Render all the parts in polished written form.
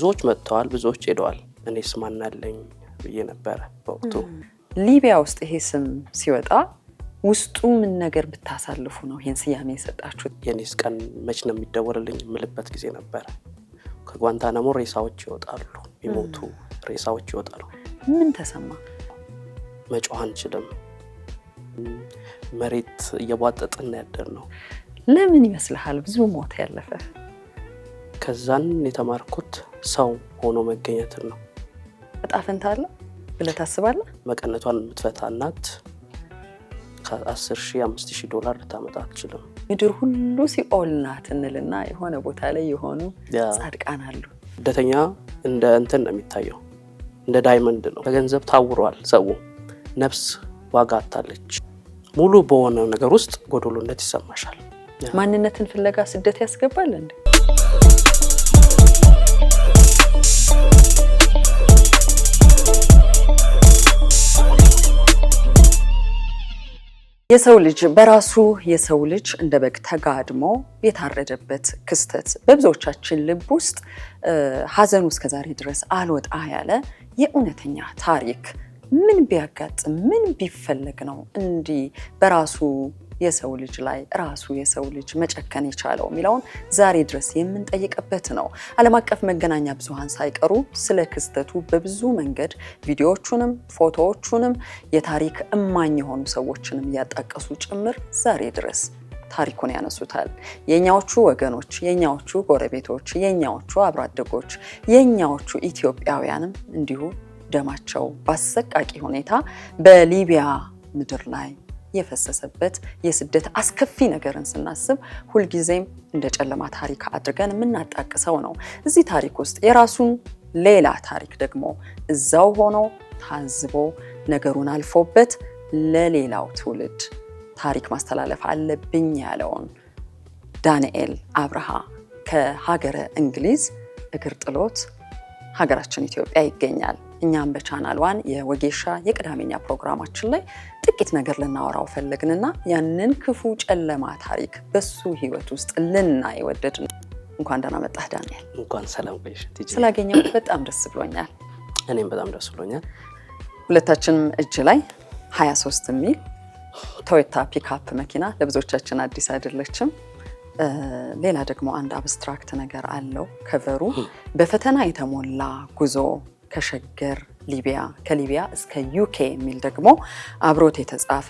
ብዙዎች መጥተዋል ብዙዎች ሄደዋል እኔስ ማን አለኝ ብዬ ነበር በወቅቱ ሊቢያ ውስጥ ይሄ ስም ሲወጣ ውስጡ ምን ነገር ብታሳልፉ ነው ይሄን ስያሜ የሰጣችሁት? የኔስ ቀን መች ነው የሚደወልልኝ ምልበት ጊዜ ነበር ከጓንታናሞ ሬሳዎች ይወጣሉ ይሞቱ ሬሳዎች ይወጣሉ ምን ተሰማ? መጮህ አንችልም መሬት እየቧጠጥን ያደርነው ለምን ይመስልሃል ብዙ ሞት ያለፈ? ከዛን የተማርኩት ሰው ሆኖ መገኘት ነው። እጣ ፈንታ አለ ብለህ ታስባለህ? መቀነቷን የምትፈታናት ከ10,000 $5,000 ልታመጣ አትችልም። ምድር ሁሉ ሲኦል ናት እንልና የሆነ ቦታ ላይ የሆኑ ጻድቃን አሉ። ስደተኛ እንደ እንትን ነው የሚታየው እንደ ዳይመንድ ነው። በገንዘብ ታውሯል ሰው ነፍስ ዋጋ አጣለች። ሙሉ በሆነ ነገር ውስጥ ጎዶሎነት ይሰማሻል። ማንነትን ፍለጋ ስደት ያስገባል እንዴ? የሰው ልጅ በራሱ የሰው ልጅ እንደ በግ ተጋድሞ የታረደበት ክስተት በብዙዎቻችን ልብ ውስጥ ሐዘኑ እስከዛሬ ድረስ አልወጣ ያለ የእውነተኛ ታሪክ ምን ቢያጋጥም ምን ቢፈልግ ነው እንዲ በራሱ የሰው ልጅ ላይ ራሱ የሰው ልጅ መጨከን የቻለው የሚለውን ዛሬ ድረስ የምንጠይቅበት ነው። ዓለም አቀፍ መገናኛ ብዙሃን ሳይቀሩ ስለ ክስተቱ በብዙ መንገድ ቪዲዮዎቹንም ፎቶዎቹንም የታሪክ እማኝ የሆኑ ሰዎችንም ያጣቀሱ ጭምር ዛሬ ድረስ ታሪኩን ያነሱታል። የኛዎቹ ወገኖች፣ የኛዎቹ ጎረቤቶች፣ የኛዎቹ አብሮ አደጎች፣ የኛዎቹ ኢትዮጵያውያንም እንዲሁ ደማቸው በአሰቃቂ ሁኔታ በሊቢያ ምድር ላይ የፈሰሰበት የስደት አስከፊ ነገርን ስናስብ ሁልጊዜም እንደ ጨለማ ታሪክ አድርገን የምናጣቅሰው ነው። እዚህ ታሪክ ውስጥ የራሱን ሌላ ታሪክ ደግሞ እዛው ሆኖ ታዝቦ ነገሩን አልፎበት ለሌላው ትውልድ ታሪክ ማስተላለፍ አለብኝ ያለውን ዳንኤል አብርሃ ከሀገረ እንግሊዝ እግር ጥሎት ሀገራችን ኢትዮጵያ ይገኛል። እኛም በቻናል 1 የወጌሻ የቅዳሜኛ ፕሮግራማችን ላይ ጥቂት ነገር ልናወራው ፈለግንና ያንን ክፉ ጨለማ ታሪክ በሱ ህይወት ውስጥ ልናይ ወደድን። እንኳን ደህና መጣህ ዳንኤል። እንኳን ሰላም ቆይሽ ቲጂ። ስላገኘው በጣም ደስ ብሎኛል። እኔም በጣም ደስ ብሎኛል። ሁለታችንም እጅ ላይ 23 የሚል ቶዮታ ፒክአፕ መኪና ለብዙዎቻችን አዲስ አይደለችም። ሌላ ደግሞ አንድ አብስትራክት ነገር አለው ከቨሩ በፈተና የተሞላ ጉዞ ከሸገር ሊቢያ ከሊቢያ እስከ ዩኬ የሚል ደግሞ አብሮት የተጻፈ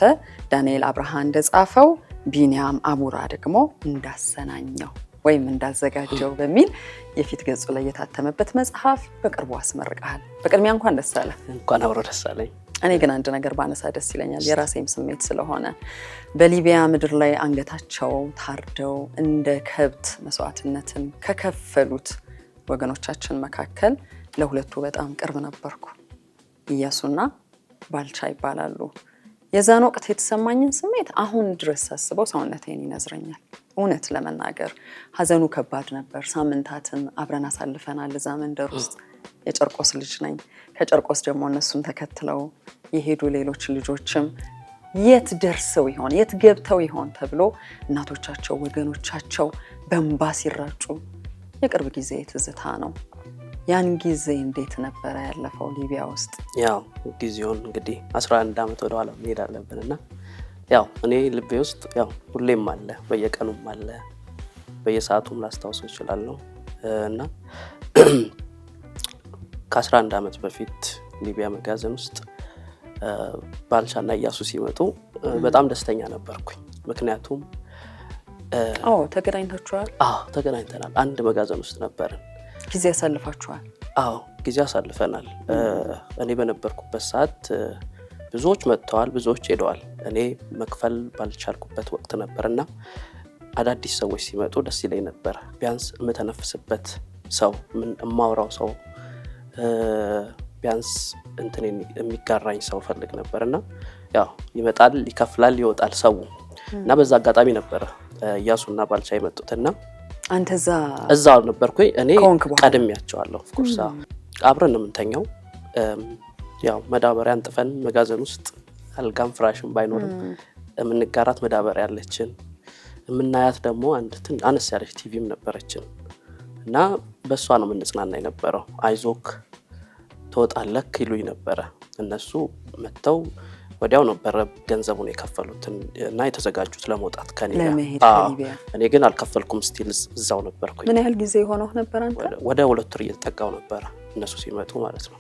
ዳንኤል አብርሃ እንደጻፈው ቢኒያም አሙራ ደግሞ እንዳሰናኘው ወይም እንዳዘጋጀው በሚል የፊት ገጹ ላይ የታተመበት መጽሐፍ በቅርቡ አስመርቀሃል። በቅድሚያ እንኳን ደስ አለህ። እንኳን አብሮ ደስ አለኝ። እኔ ግን አንድ ነገር ባነሳ ደስ ይለኛል የራሴም ስሜት ስለሆነ በሊቢያ ምድር ላይ አንገታቸው ታርደው እንደ ከብት መስዋዕትነትን ከከፈሉት ወገኖቻችን መካከል ለሁለቱ በጣም ቅርብ ነበርኩ። ኢያሱና ባልቻ ይባላሉ። የዛን ወቅት የተሰማኝን ስሜት አሁን ድረስ ሳስበው ሰውነቴን ይነዝረኛል። እውነት ለመናገር ሐዘኑ ከባድ ነበር። ሳምንታትን አብረን አሳልፈናል እዛ መንደር ውስጥ። የጨርቆስ ልጅ ነኝ። ከጨርቆስ ደግሞ እነሱን ተከትለው የሄዱ ሌሎች ልጆችም የት ደርሰው ይሆን የት ገብተው ይሆን ተብሎ እናቶቻቸው ወገኖቻቸው በእንባ ሲራጩ የቅርብ ጊዜ ትዝታ ነው። ያን ጊዜ እንዴት ነበር ያለፈው ሊቢያ ውስጥ? ያው ጊዜውን እንግዲህ 11 ዓመት ወደ ኋላ መሄድ አለብንና ያው እኔ ልቤ ውስጥ ያው ሁሌም አለ በየቀኑም አለ በየሰዓቱም ላስታውሰው እችላለሁ እና ከ11 ዓመት በፊት ሊቢያ መጋዘን ውስጥ ባልቻና ኢያሱ ሲመጡ በጣም ደስተኛ ነበርኩኝ። ምክንያቱም ተገናኝታችኋል? ተገናኝተናል። አንድ መጋዘን ውስጥ ነበርን። ጊዜ ያሳልፋችኋል? ጊዜ አሳልፈናል። እኔ በነበርኩበት ሰዓት ብዙዎች መጥተዋል ብዙዎች ሄደዋል። እኔ መክፈል ባልቻልኩበት ወቅት ነበርና አዳዲስ ሰዎች ሲመጡ ደስ ይለኝ ነበር። ቢያንስ የምተነፍስበት ሰው የማወራው ሰው ቢያንስ እንትን የሚጋራኝ ሰው ፈልግ ነበርና ያው ይመጣል ይከፍላል ይወጣል ሰው እና በዛ አጋጣሚ ነበር ኢያሱና ባልቻ የመጡትና አንተ እዛው ነበርኩኝ። እኔ ቀድሜያቸዋለሁ። ኦፍ ኮርስ አብረን ነው የምንተኛው። ያው መዳበሪያ አንጥፈን መጋዘን ውስጥ አልጋም ፍራሽም ባይኖርም የምንጋራት መዳበሪያ ያለችን የምናያት ደግሞ አንድ አነስ ያለች ቲቪም ነበረችን እና በሷ ነው የምንጽናና የነበረው። አይዞክ ትወጣለህ ይሉኝ ነበረ። እነሱ መተው ወዲያው ነበር ገንዘቡን የከፈሉት እና የተዘጋጁት ለመውጣት ከኔ ጋር። እኔ ግን አልከፈልኩም፣ ስቲል እዛው ነበርኩኝ። ምን ያህል ጊዜ ሆነው ነበር አንተ? ወደ 2 ወር እየተጠጋው ነበር እነሱ ሲመጡ ማለት ነው።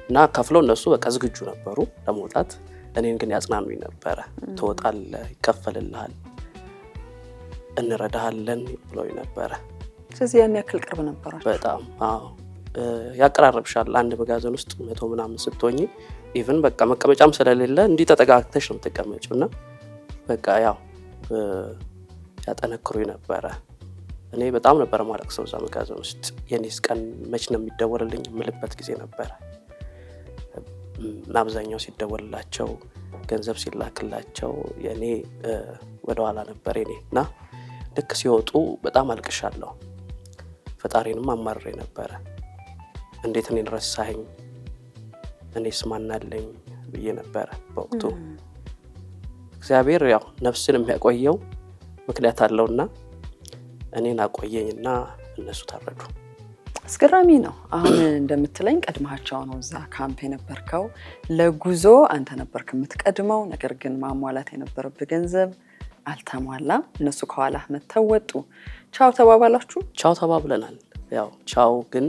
እና ከፍለው እነሱ በቃ ዝግጁ ነበሩ ለመውጣት። እኔን ግን ያጽናኑኝ ነበረ። ትወጣለህ፣ ይከፈልልሃል፣ እንረዳሃለን ብለውኝ ነበረ። ስለዚህ ያን ያክል ቅርብ ነበራችሁ? በጣም አዎ። ያቀራረብሻል። አንድ መጋዘን ውስጥ 100 ምናምን ስትሆኚ ኢቭን በቃ መቀመጫም ስለሌለ እንዲህ ተጠጋግተሽ ነው የምትቀመጪው። እና በቃ ያው ያጠነክሩኝ ነበረ። እኔ በጣም ነበር ማለቅሰው እዛ መጋዘን ውስጥ። የኔስ ቀን መች ነው የሚደወልልኝ የምልበት ጊዜ ነበረ። አብዛኛው ሲደወልላቸው ገንዘብ ሲላክላቸው የኔ ወደኋላ ነበር የኔ። እና ልክ ሲወጡ በጣም አልቅሻለሁ። ፈጣሪንም አማርሬ ነበረ። እንዴት እኔን ረሳኸኝ? እኔስ ማን አለኝ ብዬ ነበረ በወቅቱ። እግዚአብሔር ያው ነፍስን የሚያቆየው ምክንያት አለውና እኔን አቆየኝና እነሱ ታረዱ። አስገራሚ ነው። አሁን እንደምትለኝ ቀድማቸው ነው እዛ ካምፕ የነበርከው። ለጉዞ አንተ ነበርክ የምትቀድመው። ነገር ግን ማሟላት የነበረብህ ገንዘብ አልተሟላም። እነሱ ከኋላ መተው ወጡ። ቻው ተባባላችሁ? ቻው ተባብለናል። ያው ቻው ግን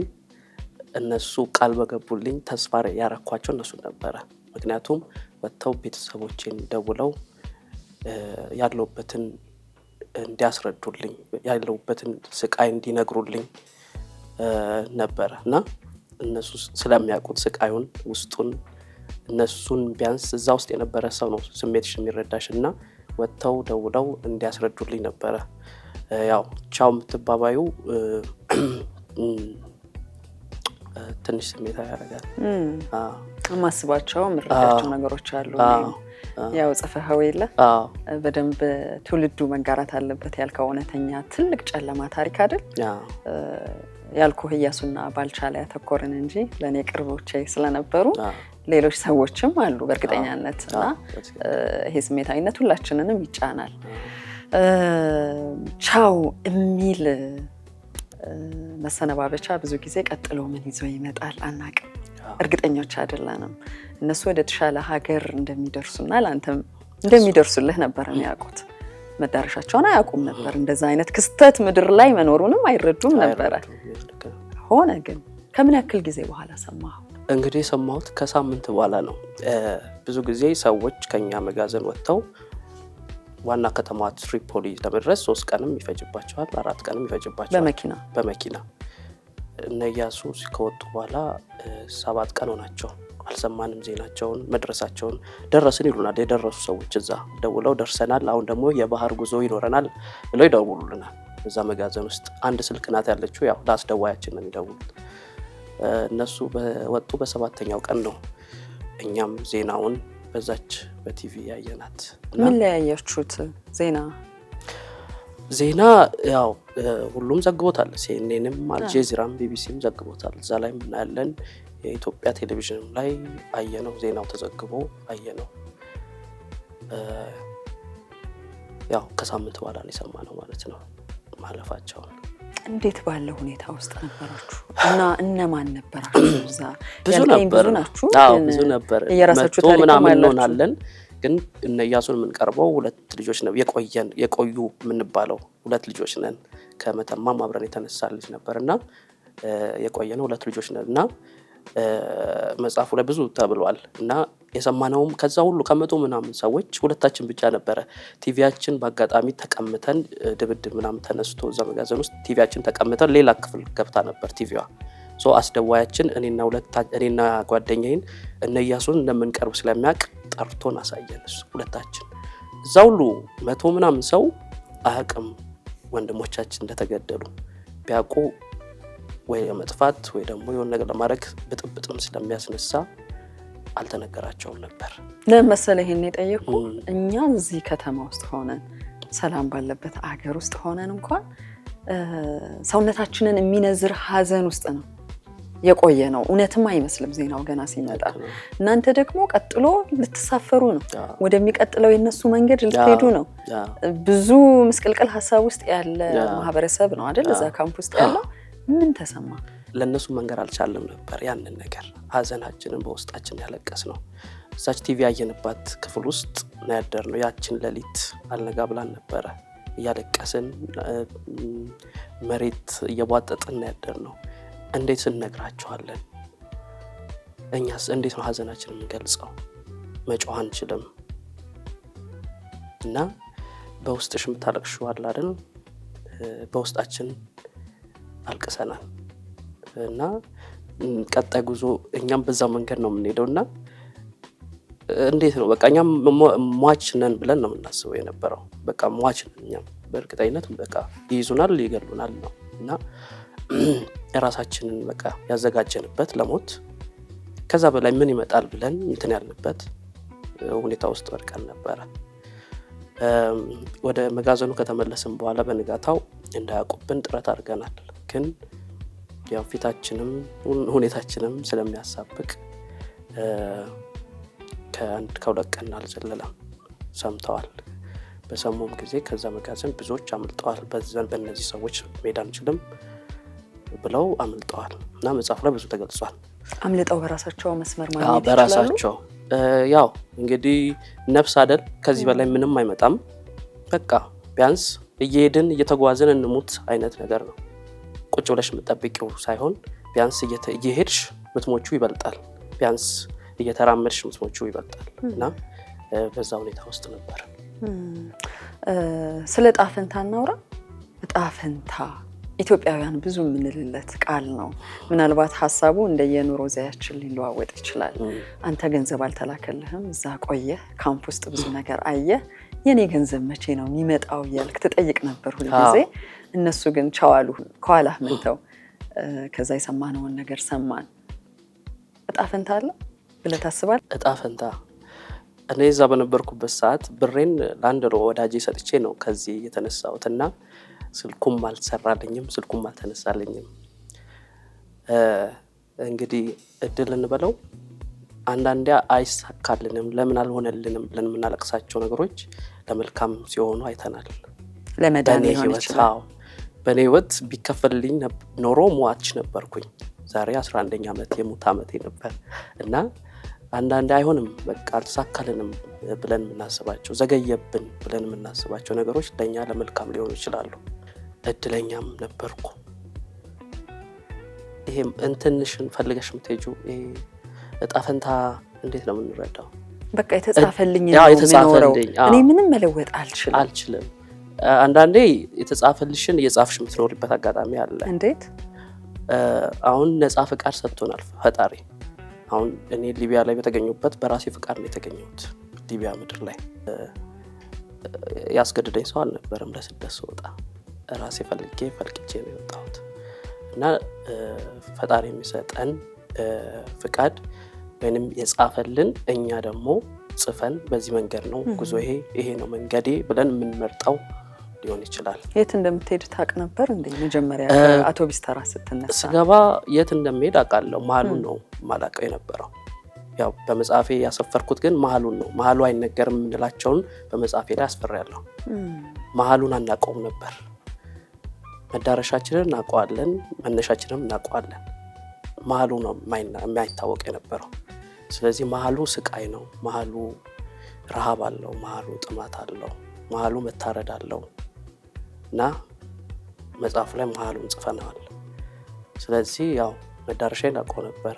እነሱ ቃል በገቡልኝ ተስፋ ያረኳቸው እነሱ ነበረ። ምክንያቱም ወጥተው ቤተሰቦቼን ደውለው ያለውበትን እንዲያስረዱልኝ፣ ያለውበትን ስቃይ እንዲነግሩልኝ ነበረ። እና እነሱ ስለሚያውቁት ስቃዩን ውስጡን እነሱን ቢያንስ እዛ ውስጥ የነበረ ሰው ነው ስሜትሽ የሚረዳሽ። እና ወጥተው ደውለው እንዲያስረዱልኝ ነበረ። ያው ቻው የምትባባዩ ትንሽ ስሜት ያደርጋል። ማስባቸው ምርጫቸው ነገሮች አሉ። ያው ጽፈኸው የለ በደንብ ትውልዱ መጋራት አለበት ያልከው እውነተኛ ትልቅ ጨለማ ታሪክ አይደል? ያልኩህ ኢያሱና ባልቻ ላይ ያተኮርን እንጂ ለኔ ቅርቦቼ ስለነበሩ ሌሎች ሰዎችም አሉ በእርግጠኛነት። እና ይሄ ስሜታዊነት ሁላችንንም ይጫናል። ቻው የሚል መሰነባበቻ ብዙ ጊዜ ቀጥሎ ምን ይዞ ይመጣል አናውቅም። እርግጠኞች አይደለንም። እነሱ ወደ ተሻለ ሀገር እንደሚደርሱና ለአንተም እንደሚደርሱልህ ነበር የሚያውቁት። መዳረሻቸውን አያውቁም ነበር። እንደዛ አይነት ክስተት ምድር ላይ መኖሩንም አይረዱም ነበረ። ሆነ ግን ከምን ያክል ጊዜ በኋላ ሰማኸው? እንግዲህ የሰማሁት ከሳምንት በኋላ ነው። ብዙ ጊዜ ሰዎች ከኛ መጋዘን ወጥተው ዋና ከተማዋ ትሪፖሊ ለመድረስ 3 ቀንም ይፈጅባቸዋል፣ 4 ቀንም ይፈጅባቸዋል በመኪና። እነ ኢያሱ ከወጡ በኋላ 7 ቀን ሆናቸው። አልሰማንም ዜናቸውን፣ መድረሳቸውን። ደረስን ይሉናል የደረሱ ሰዎች እዛ ደውለው ደርሰናል፣ አሁን ደግሞ የባህር ጉዞ ይኖረናል ብለው ይደውሉልናል። እዛ መጋዘን ውስጥ አንድ ስልክ ናት ያለችው፣ ያው ለአስደዋያችን ነው የሚደውሉት። እነሱ በወጡ በ7ኛው ቀን ነው እኛም ዜናውን በዛች በቲቪ ያየናት። ምን ላይ ያያችሁት ዜና? ያው ሁሉም ዘግቦታል። ሲኤንኤንም፣ አልጀዚራም፣ ቢቢሲም ዘግቦታል። እዛ ላይ ምናያለን። የኢትዮጵያ ቴሌቪዥን ላይ አየነው፣ ዜናው ተዘግቦ አየነው። ያው ከሳምንት በኋላ ነው የሰማነው ማለት ነው ማለፋቸውን። እንዴት ባለ ሁኔታ ውስጥ ነበራችሁ እና እነማን ነበራችሁ እዛ? ብዙ ናችሁ? አዎ ብዙ ነበር። የራሳችሁ ታሪክ ማለለን ግን እነ ኢያሱን የምንቀርበው 2 ልጆች ነው የቆዩ የምንባለው 2 ልጆች ነን። ከመተማም አብረን የተነሳ ልጅ ነበርና የቆየነው 2 ልጆች ነንና መጽሐፉ ላይ ብዙ ተብሏል። እና የሰማነውም ከዛ ሁሉ ከመቶ ምናምን ሰዎች 2ታችን ብቻ ነበረ። ቲቪያችን በአጋጣሚ ተቀምጠን ድብድብ ምናምን ተነስቶ እዛ መጋዘን ውስጥ ቲቪያችን ተቀምጠን ሌላ ክፍል ገብታ ነበር ቲቪዋ። አስደዋያችን እኔና ጓደኛዬን እነ ኢያሱን እንደምንቀርብ ስለሚያውቅ ጠርቶን አሳየን። 2ታችን እዛ ሁሉ 100 ምናምን ሰው አያውቅም ወንድሞቻችን እንደተገደሉ። ቢያውቁ ወይ መጥፋት ወይ ደግሞ የሆነ ነገር ለማድረግ ብጥብጥም ስለሚያስነሳ አልተነገራቸውም ነበር። ለምሳሌ ይሄን የጠየቁ እኛ እዚህ ከተማ ውስጥ ሆነን ሰላም ባለበት አገር ውስጥ ሆነን እንኳን ሰውነታችንን የሚነዝር ሀዘን ውስጥ ነው የቆየ ነው። እውነትም አይመስልም ዜናው ገና ሲመጣ። እናንተ ደግሞ ቀጥሎ ልትሳፈሩ ነው፣ ወደሚቀጥለው የነሱ መንገድ ልትሄዱ ነው። ብዙ ምስቅልቅል ሀሳብ ውስጥ ያለ ማህበረሰብ ነው አይደል እዛ ካምፕ ውስጥ ያለው። ምን ተሰማ? ለነሱ መንገር አልቻለም ነበር ያንን ነገር። ሀዘናችንን በውስጣችን ያለቀስ ነው። እዛች ቲቪ ያየንባት ክፍል ውስጥ ነው ያደርነው። ያችን ሌሊት አልነጋ ብላን ነበረ። እያለቀስን መሬት እየቧጠጥን ነው ያደርነው። እንዴት እንነግራቸዋለን? እኛስ እንዴት ነው ሀዘናችንን የምንገልጸው? መጮህ አንችልም። እና በውስጥሽ የምታለቅሽው አለ አይደል? በውስጣችን አልቅሰናል። እና ቀጣይ ጉዞ እኛም በዛው መንገድ ነው የምንሄደውና እንዴት ነው በቃ እኛም ሟች ነን ብለን ነው የምናስበው የነበረው። በቃ ሟች ነን እኛም በእርግጠኝነት በቃ ይይዙናል፣ ይገሉናል ነው። እና ራሳችንን በቃ ያዘጋጀንበት ለሞት ከዛ በላይ ምን ይመጣል ብለን እንትን ያልንበት ሁኔታ ውስጥ ወድቀን ነበረ። ወደ መጋዘኑ ከተመለስን በኋላ በንጋታው እንዳያውቁብን ጥረት አድርገናል። ግን ያው ፊታችንም ሁኔታችንም ስለሚያሳብቅ ከሁለት ቀን አልዘለለም። ሰምተዋል። በሰሙም ጊዜ ከዛ መጋዘን ብዙዎች አምልጠዋል። በእነዚህ ሰዎች መሄድ አንችልም ብለው አምልጠዋል። እና መጽሐፉ ላይ ብዙ ተገልጿል። አምልጠው በራሳቸው መስመር ማለት ይችላሉ። በራሳቸው ያው እንግዲህ ነፍስ አይደል ከዚህ በላይ ምንም አይመጣም። በቃ ቢያንስ እየሄድን እየተጓዝን እንሙት አይነት ነገር ነው። ቁጭ ብለሽ የምትጠብቂው ሳይሆን ቢያንስ እየሄድሽ ምትሞቹ ይበልጣል። ቢያንስ እየተራመድሽ ምትሞቹ ይበልጣል። እና በዛ ሁኔታ ውስጥ ነበር። ስለ ዕጣ ፈንታ እናውራ። ዕጣ ፈንታ ኢትዮጵያውያን ብዙ የምንልለት ቃል ነው። ምናልባት ሀሳቡ እንደየኑሮ ዘያችን ሊለዋወጥ ይችላል። አንተ ገንዘብ አልተላከልህም፣ እዛ ቆየህ፣ ካምፕ ውስጥ ብዙ ነገር አየህ፣ የኔ ገንዘብ መቼ ነው የሚመጣው እያልክ ትጠይቅ ነበር ሁልጊዜ። እነሱ ግን ቻዋሉ ከኋላህ መጥተው ከዛ የሰማነውን ነገር ሰማን። ዕጣ ፈንታ አለ ብለህ ታስባለህ? ዕጣ ፈንታ እኔ እዛ በነበርኩበት ሰዓት ብሬን ለአንድ ወዳጄ ሰጥቼ ነው ከዚህ የተነሳሁትና ስልኩም አልሰራልኝም፣ ስልኩም አልተነሳልኝም። እንግዲህ እድል እንበለው አንዳንዴ አይሳካልንም፣ ለምን አልሆነልንም ብለን የምናለቅሳቸው ነገሮች ለመልካም ሲሆኑ አይተናል። ለመዳን ሊሆን ይችላል። በእኔ ህይወት ቢከፈልልኝ ኖሮ ሟች ነበርኩኝ። ዛሬ 11ኛ ዓመት የሙት ዓመቴ ነበር። እና አንዳንዴ አይሆንም በቃ አልተሳካልንም ብለን የምናስባቸው ዘገየብን ብለን የምናስባቸው ነገሮች ለእኛ ለመልካም ሊሆኑ ይችላሉ። እድለኛም ነበርኩ። ይሄም እንትንሽን ፈልገሽ የምትሄጂው ዕጣ ፈንታ እንዴት ነው የምንረዳው? በቃ የተጻፈልኝ ነው የሚኖረው። እኔ ምንም መለወጥ አልችልም። አንዳንዴ የተጻፈልሽን እየጻፍሽ የምትኖርበት አጋጣሚ አለ። እንዴት? አሁን ነፃ ፍቃድ ሰጥቶናል ፈጣሪ። አሁን እኔ ሊቢያ ላይ በተገኘሁበት በራሴ ፍቃድ ነው የተገኘሁት። ሊቢያ ምድር ላይ ያስገድደኝ ሰው አልነበረም። ለስደት ስወጣ ራሴ ፈልቄ ነው የወጣሁት። እና ፈጣሪ የሚሰጠን ፍቃድ ወይንም የጻፈልን እኛ ደግሞ ጽፈን በዚህ መንገድ ነው ጉዞ፣ ይሄ ነው መንገዴ ብለን የምንመርጠው ሊሆን ይችላል። የት እንደምትሄድ ታውቅ ነበር እንዴ? መጀመሪያ አውቶቡስ ተራ ስትነሳ ስገባ የት እንደምሄድ አውቃለሁ። መሀሉን ነው ማላቀው የነበረው። ያው በመጽሐፌ ያሰፈርኩት ግን መሀሉን ነው። መሀሉ አይነገርም የምንላቸውን በመጽሐፌ ላይ አስፈራለሁ። መሀሉን አናውቀውም ነበር። መዳረሻችንን እናውቀዋለን፣ መነሻችንን እናውቀዋለን። መሀሉ ነው የማይታወቅ የነበረው። ስለዚህ መሀሉ ስቃይ ነው፣ መሀሉ ረሃብ አለው፣ መሀሉ ጥማት አለው፣ መሀሉ መታረድ አለው። እና መጽሐፉ ላይ መሀሉን ጽፈናል። ስለዚህ ያው መዳረሻዬን አውቀው ነበር።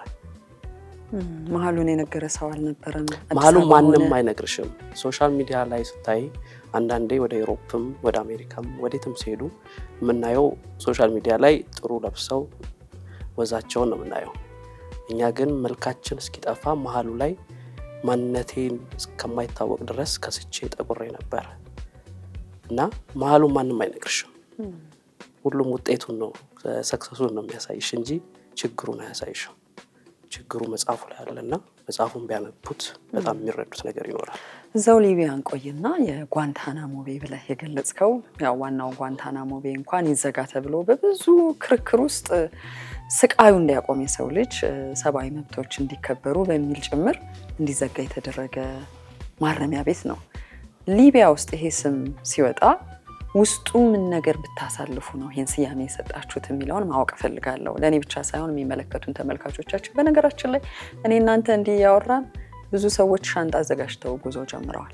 መሀሉን የነገረ ሰው አልነበረም። መሀሉን ማንም አይነግርሽም። ሶሻል ሚዲያ ላይ ስታይ አንዳንዴ ወደ ዩሮፕም ወደ አሜሪካም ወዴትም ሲሄዱ የምናየው ሶሻል ሚዲያ ላይ ጥሩ ለብሰው ወዛቸውን ነው የምናየው። እኛ ግን መልካችን እስኪጠፋ መሀሉ ላይ ማንነቴን እስከማይታወቅ ድረስ ከስቼ ጠቁሬ ነበር። እና መሀሉን ማንም አይነግርሽም። ሁሉም ውጤቱን ነው ሰክሰሱን ነው የሚያሳይሽ እንጂ ችግሩን አያሳይሽም። ችግሩ መጽሐፉ ላይ አለና መጽሐፉን ቢያነቡት በጣም የሚረዱት ነገር ይኖራል። እዛው ሊቢያን ቆይና የጓንታናሞ ቤይ ብለህ የገለጽከው ያው ዋናው ጓንታናሞ ቤይ እንኳን ይዘጋ ተብሎ በብዙ ክርክር ውስጥ ስቃዩ እንዲያቆም የሰው ልጅ ሰብአዊ መብቶች እንዲከበሩ በሚል ጭምር እንዲዘጋ የተደረገ ማረሚያ ቤት ነው። ሊቢያ ውስጥ ይሄ ስም ሲወጣ ውስጡ ምን ነገር ብታሳልፉ ነው ይሄን ስያሜ የሰጣችሁት የሚለውን ማወቅ እፈልጋለሁ። ለእኔ ብቻ ሳይሆን የሚመለከቱን ተመልካቾቻችን። በነገራችን ላይ እኔ እናንተ እንዲህ ያወራን ብዙ ሰዎች ሻንጣ አዘጋጅተው ጉዞ ጀምረዋል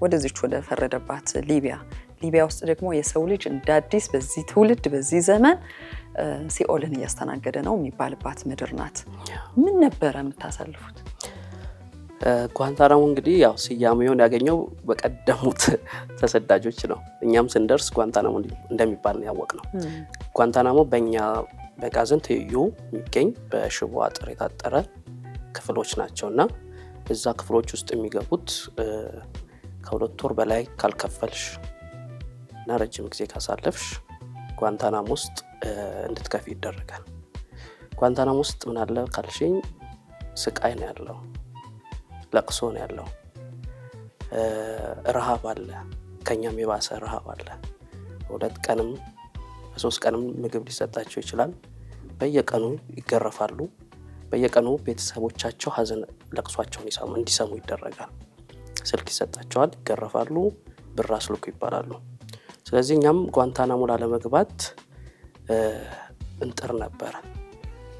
ወደዚች ወደ ፈረደባት ሊቢያ ውስጥ ደግሞ የሰው ልጅ እንደ አዲስ በዚህ ትውልድ በዚህ ዘመን ሲኦልን እያስተናገደ ነው የሚባልባት ምድር ናት። ምን ነበረ የምታሳልፉት? ጓንታናሞ እንግዲህ ያው ስያሜውን ያገኘው በቀደሙት ተሰዳጆች ነው። እኛም ስንደርስ ጓንታናሞ እንደሚባል ያወቅነው። ጓንታናሞ በእኛ በጋዘን ትይዩ የሚገኝ በሽቦ አጥር የታጠረ ክፍሎች ናቸውና እዛ ክፍሎች ውስጥ የሚገቡት ከ2 ወር በላይ ካልከፈልሽ እና ረጅም ጊዜ ካሳለፍሽ ጓንታናሞ ውስጥ እንድትከፊ ይደረጋል። ጓንታናሞ ውስጥ ምን አለ ካልሽኝ ስቃይ ነው ያለው፣ ለቅሶ ነው ያለው፣ ረሃብ አለ፣ ከኛም የባሰ ረሃብ አለ። 2 ቀንም 3 ቀንም ምግብ ሊሰጣቸው ይችላል። በየቀኑ ይገረፋሉ። በየቀኑ ቤተሰቦቻቸው ሀዘን ለቅሷቸውን እንዲሰሙ ይደረጋል። ስልክ ይሰጣቸዋል፣ ይገረፋሉ፣ ብር አስልኩ ይባላሉ። ስለዚህ እኛም ጓንታናሞ ላለመግባት እንጥር ነበር።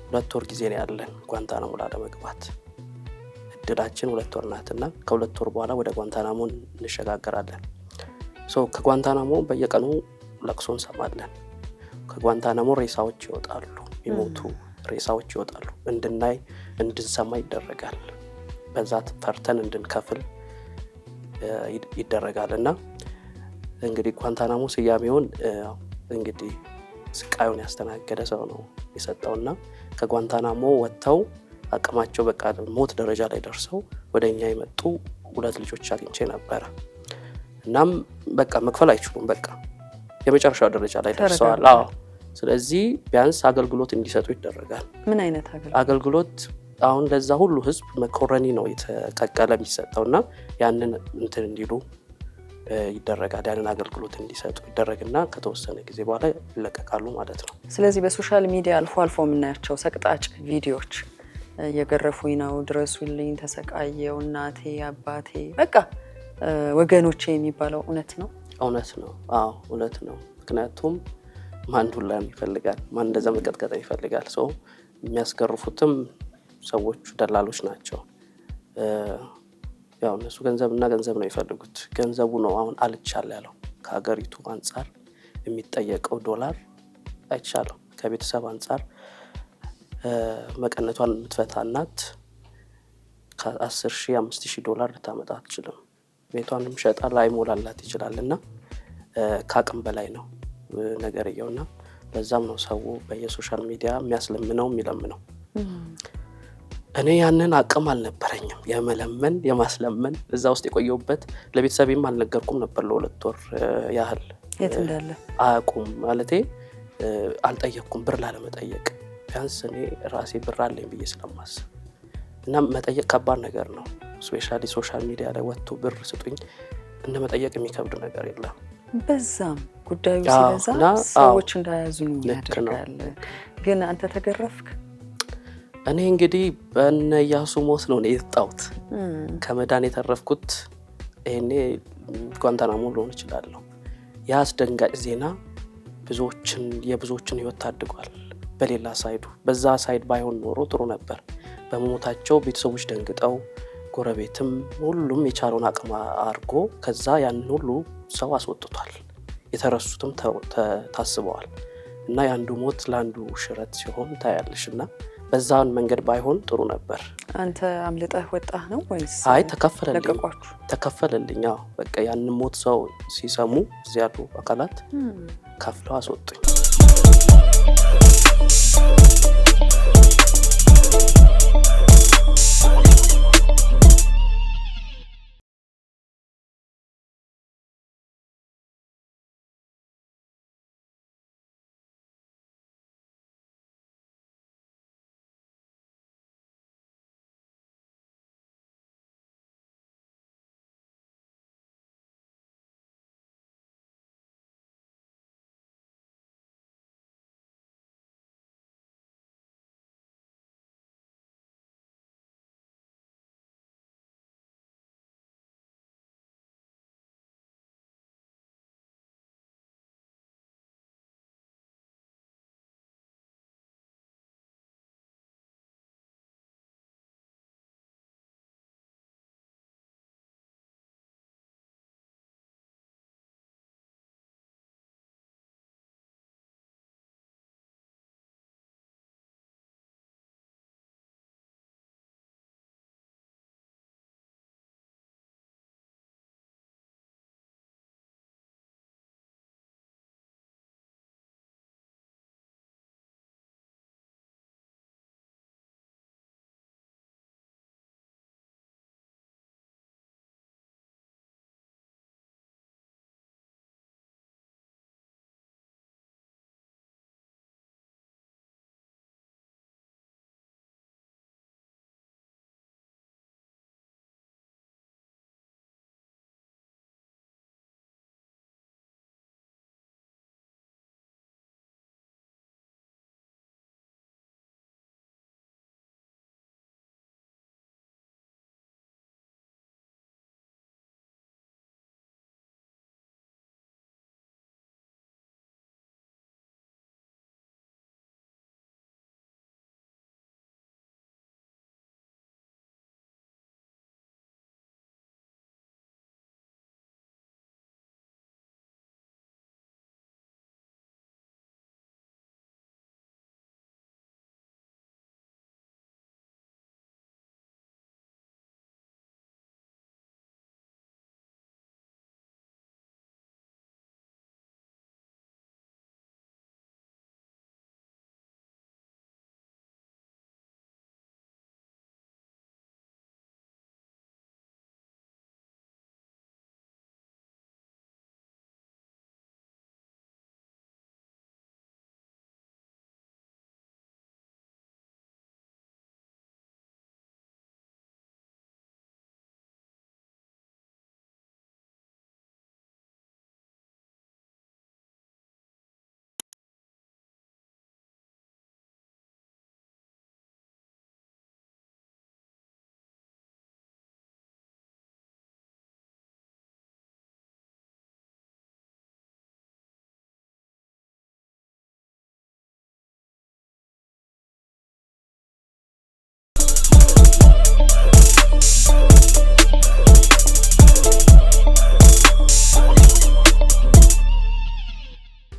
2 ወር ጊዜ ነው ያለን ጓንታናሞ ላለመግባት። እድላችን 2 ወር ናትና ከ2 ወር በኋላ ወደ ጓንታናሞ እንሸጋገራለን። ከጓንታናሞ በየቀኑ ለቅሶ እንሰማለን። ከጓንታናሞ ሬሳዎች ይወጣሉ፣ የሚሞቱ ሬሳዎች ይወጣሉ። እንድናይ እንድንሰማ ይደረጋል። በዛ ፈርተን እንድንከፍል ይደረጋልና እንግዲህ ጓንታናሞ ስያሜውን እንግዲህ ስቃዩን ያስተናገደ ሰው ነው የሰጠውና ከጓንታናሞ ወጥተው አቅማቸው በቃ ሞት ደረጃ ላይ ደርሰው ወደኛ የመጡ 2 ልጆች አግኝቼ ነበር። እናም በቃ መክፈል አይችሉም፣ በቃ የመጨረሻው ደረጃ ላይ ደርሰዋል። ስለዚህ ቢያንስ አገልግሎት እንዲሰጡ ይደረጋል። ምን አይነት አገልግሎት? አሁን ለዛ ሁሉ ህዝብ መኮረኒ ነው የተቀቀለ የሚሰጠውና ያንን እንትን እንዲሉ ይደረጋል። ያንን አገልግሎት እንዲሰጡ ይደረግና ከተወሰነ ጊዜ በኋላ ይለቀቃሉ ማለት ነው። ስለዚህ በሶሻል ሚዲያ አልፎ አልፎ የምናያቸው ሰቅጣጭ ቪዲዮዎች እየገረፉኝ ነው፣ ድረሱልኝ፣ ተሰቃየው፣ እናቴ አባቴ፣ በቃ ወገኖቼ የሚባለው እውነት ነው? እውነት ነው። አዎ እውነት ነው። ምክንያቱም ማን ዱላን ይፈልጋል? ማን እንደዛ መቀጥቀጥ ይፈልጋል? ሰው የሚያስገርፉትም ሰዎቹ ደላሎች ናቸው። ያው እነሱ ገንዘብና ገንዘብ ነው የሚፈልጉት። ገንዘቡ ነው አሁን አልቻለ ያለው። ከሀገሪቱ አንፃር የሚጠየቀው ዶላር አይቻለው። ከቤተሰብ አንፃር መቀነቷን የምትፈታ እናት ከ10,000 5,000 ዶላር ልታመጣ አትችልም። ቤቷንም ሸጣ ላይሞላላት ይችላልና ከአቅም በላይ ነው ነገርየውና ለዛም ነው ሰው በየሶሻል ሚዲያ የሚያስለምነው የሚለምነው። እኔ ያንን አቅም አልነበረኝም የመለመን የማስለመን። እዛ ውስጥ የቆየሁበት ለቤተሰቤም አልነገርኩም ነበር ለ2 ወር ያህል። የት እንዳለ አያውቁም ማለቴ አልጠየቅኩም፣ ብር ላለመጠየቅ ቢያንስ እኔ ራሴ ብር አለኝ ብዬ ስለማስብ እና መጠየቅ ከባድ ነገር ነው። ስፔሻሊ ሶሻል ሚዲያ ላይ ወጥቶ ብር ስጡኝ እንደ መጠየቅ የሚከብድ ነገር የለም። በዛም ጉዳዩ ሲበዛ ሰዎች እንዳያዙኑ ያደርጋል። ግን አንተ ተገረፍክ? እኔ እንግዲህ በእነ ኢያሱ ሞት ነው የወጣሁት። ከመዳን የተረፍኩት ይሄኔ ጓንታናሞ ልሆን እችላለሁ። ያ አስደንጋጭ ዜና የብዙዎችን ህይወት ታድጓል። በሌላ ሳይዱ በዛ ሳይድ ባይሆን ኖሮ ጥሩ ነበር። በመሞታቸው ቤተሰቦች ደንግጠው ጎረቤትም ሁሉም የቻለውን አቅም አድርጎ ከዛ ያንን ሁሉ ሰው አስወጥቷል። የተረሱትም ታስበዋል እና ያንዱ ሞት ለአንዱ ሽረት ሲሆን ታያለሽና በዛን መንገድ ባይሆን ጥሩ ነበር። አንተ አምልጠህ ወጣህ ነው ወይስ? አይ ተከፈለልኝ። በቃ ያንን ሞት ሰው ሲሰሙ እዚያ ያሉ አካላት ከፍለው አስወጡኝ።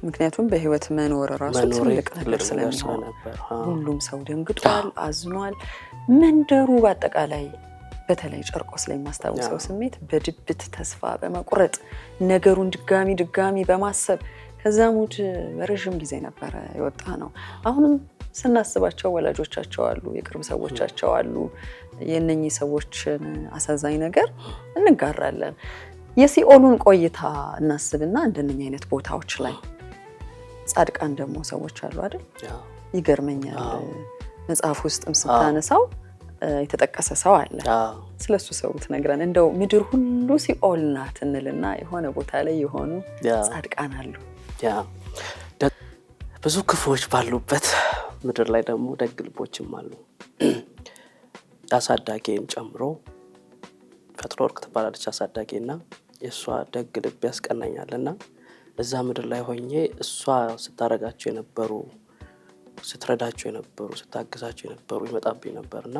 ምክንያቱም በህይወት መኖር ራሱ ትልቅ ነገር ስለሚሆን ሁሉም ሰው ደንግጧል፣ አዝኗል። መንደሩ በአጠቃላይ በተለይ ጨርቆስ ላይ የማስታውሰው ስሜት በድብት ተስፋ በመቁረጥ ነገሩን ድጋሚ በማሰብ ከዛ ሙድ በረዥም ጊዜ ነበረ የወጣ ነው። አሁንም ስናስባቸው ወላጆቻቸው አሉ፣ የቅርብ ሰዎቻቸው አሉ። የነኚህ ሰዎችን አሳዛኝ ነገር እንጋራለን። የሲኦሉን ቆይታ እናስብና እንደነኚህ አይነት ቦታዎች ላይ ጻድቃን ደግሞ ሰዎች አሉ አይደል? ይገርመኛል። መጽሐፍ ውስጥም ስታነሳው የተጠቀሰ ሰው አለ። ስለሱ ሰው ትነግረን። እንደው ምድር ሁሉ ሲኦል ናት እንልና የሆነ ቦታ ላይ የሆኑ ጻድቃን አሉ። ብዙ ክፉዎች ባሉበት ምድር ላይ ደግሞ ደግ ልቦችም አሉ። አሳዳጊን ጨምሮ ፈትለወርቅ ትባላለች አሳዳጊና የሷ ደግ ልብ ያስቀናኛልና እዛ ምድር ላይ ሆኜ እሷ ስታረጋቸው የነበሩ ስትረዳቸው የነበሩ ስታግዛቸው የነበሩ ይመጣብኝ ነበርና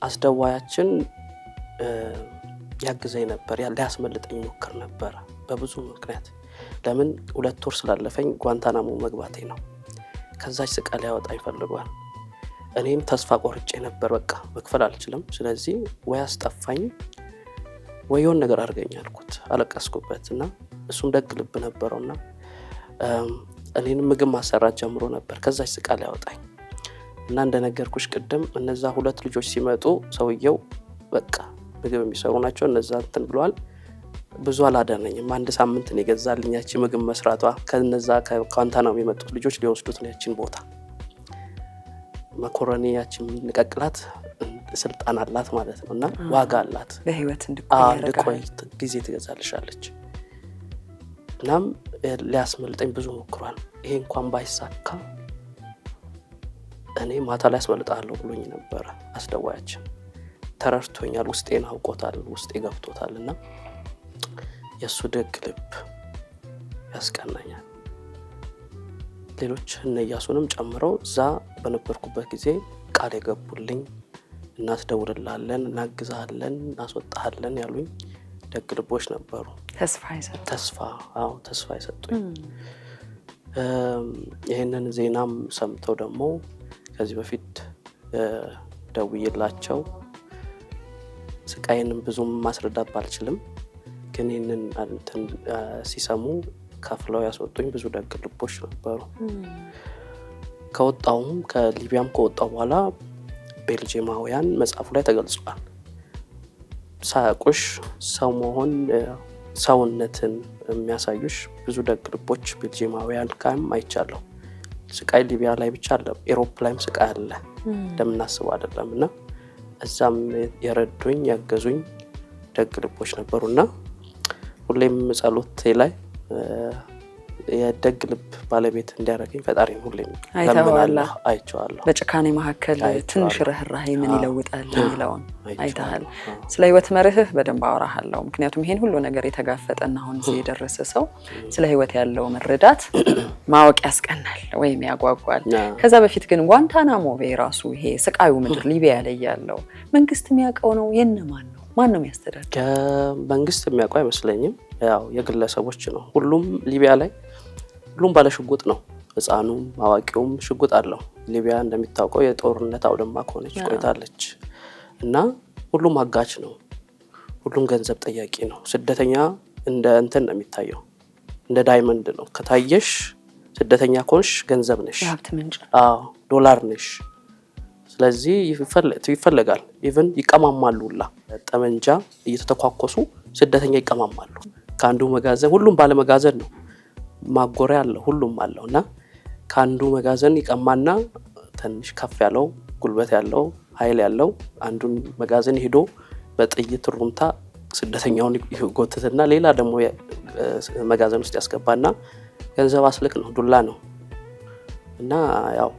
አስደዋያችን ያግዘኝ ነበር፣ ሊያስመልጠኝ ሞክር ነበር በብዙ ምክንያት። ለምን 2 ወር ስላለፈኝ ጓንታናሞ መግባቴ ነው። ከዛች ስቃይ ሊያወጣኝ ፈልጓል። እኔም ተስፋ ቆርጬ ነበር። በቃ መክፈል አልችልም፣ ስለዚህ ወይ አስጠፋኝ ወይ የሆነ ነገር አድርገኝ አልኩት። አለቀስኩበትና እሱም ደግ ልብ ነበረውና እኔንም ምግብ ማሰራት ጀምሮ ነበር ከዛች ስቃይ ሊያወጣኝ። እና እንደነገርኩሽ ቅድም እነዛ 2 ልጆች ሲመጡ ሰውየው በቃ ምግብ የሚሰሩ ናቸው እነዛ እንትን ብለዋል። ብዙ አላዳነኝም። 1 ሳምንት ነው የገዛልኝ ያቺ ምግብ መስራቷ። ከነዛ ከጓንታናሞ የመጡት ልጆች ሊወስዱት ነው ያቺን ቦታ። መኮረኒ ያቺን ንቀቅላት ስልጣን አላት ማለት ነውና ዋጋ አላት። በህይወት እንድቆይ ጊዜ ትገዛልሻለች። እናም ሊያስመልጠኝ ብዙ ሞክሯል። ይሄ እንኳን ባይሳካ እኔ ማታ ላይ አስመልጣለሁ ብሎኝ ነበር። አስደዋያችን ተረድቶኛል፣ ውስጤን አውቆታል፣ ውስጤ ገብቶታልና የሱ ደግ ልብ ያስቀናኛል። ሌሎች እነ ኢያሱንም ጨምረው እዛ በነበርኩበት ጊዜ ቃል የገቡልኝ እናስደውልልሃለን፣ እናግዛለን፣ እናስወጣሃለን ያሉኝ ደግ ልቦች ነበሩ። ተስፋ ይሰጡኝ። ይሄንን ዜናም ሰምተው ደግሞ ከዚህ በፊት ደውዬላቸው ስቃይንም ብዙም ማስረዳት ባልችልም ግን ይሄንን ሲሰሙ ከፍለው ያስወጡኝ ብዙ ደግ ልቦች ነበሩ። ከወጣውም ከሊቢያም ከወጣው በኋላ ቤልጂማውያን መጽሐፉ ላይ ተገልጿል። ሳያውቁሽ ሰው መሆን ሰውነትን የሚያሳዩሽ ብዙ ደግ ልቦች ቤልጂማውያን ጋርም አይቻለሁ። ስቃይ ሊቢያ ላይ ብቻ አለ፣ ኤሮፕ ላይም ስቃይ አለ እንደምናስበው አይደለምና እዛም የረዱኝ ያገዙኝ ደግ ልቦች ነበሩና ሁሌም ጸሎቴ ላይ የደግ ልብ ባለቤት እንዲያደርገኝ ፈጣሪ ሁሌም አይቼዋለሁ። በጭካኔ መካከል ትንሽ ርህራሄ ምን ይለውጣል የሚለውን አይተሃል። ስለ ህይወት መርህህ በደንብ አወራሃለሁ። ምክንያቱም ይሄን ሁሉ ነገር የተጋፈጠና አሁን እዚህ የደረሰ ሰው ስለ ህይወት ያለው መረዳት ማወቅ ያስቀናል ወይም ያጓጓል። ከዛ በፊት ግን ጓንታናሞ ቤይ ራሱ ይሄ ስቃዩ ምድር ሊቢያ ላይ ያለው መንግስት የሚያውቀው ነው? የነማን ነው? ማን ነው የሚያስተዳድረው? ከመንግስት የሚያውቀው አይመስለኝም። ያው የግለሰቦች ነው። ሁሉም ሊቢያ ላይ ሁሉም ባለ ሽጉጥ ነው። ህፃኑም አዋቂውም ሽጉጥ አለው። ሊቢያ እንደሚታወቀው የጦርነት አውድማ ከሆነች ቆይታለች እና ሁሉም አጋች ነው። ሁሉም ገንዘብ ጠያቂ ነው። ስደተኛ እንደ እንትን ነው የሚታየው፣ እንደ ዳይመንድ ነው። ከታየሽ ስደተኛ ኮንሽ ገንዘብ ነሽ፣ ዶላር ነሽ። ስለዚህ ይፈልጋል። ኢቭን ይቀማማሉላ ጠመንጃ እየተተኳኮሱ ስደተኛ ይቀማማሉ። ከአንዱ መጋዘን ሁሉም ባለ መጋዘን ነው፣ ማጎሪያ አለ፣ ሁሉም አለውና ከአንዱ መጋዘን ይቀማና ትንሽ ከፍ ያለው ጉልበት ያለው ኃይል ያለው አንዱን መጋዘን ሄዶ በጥይት ሩምታ ስደተኛውን ይጎትትና ሌላ ደግሞ መጋዘን ውስጥ ያስገባና ገንዘብ አስልክ ነው፣ ዱላ ነው እና ያው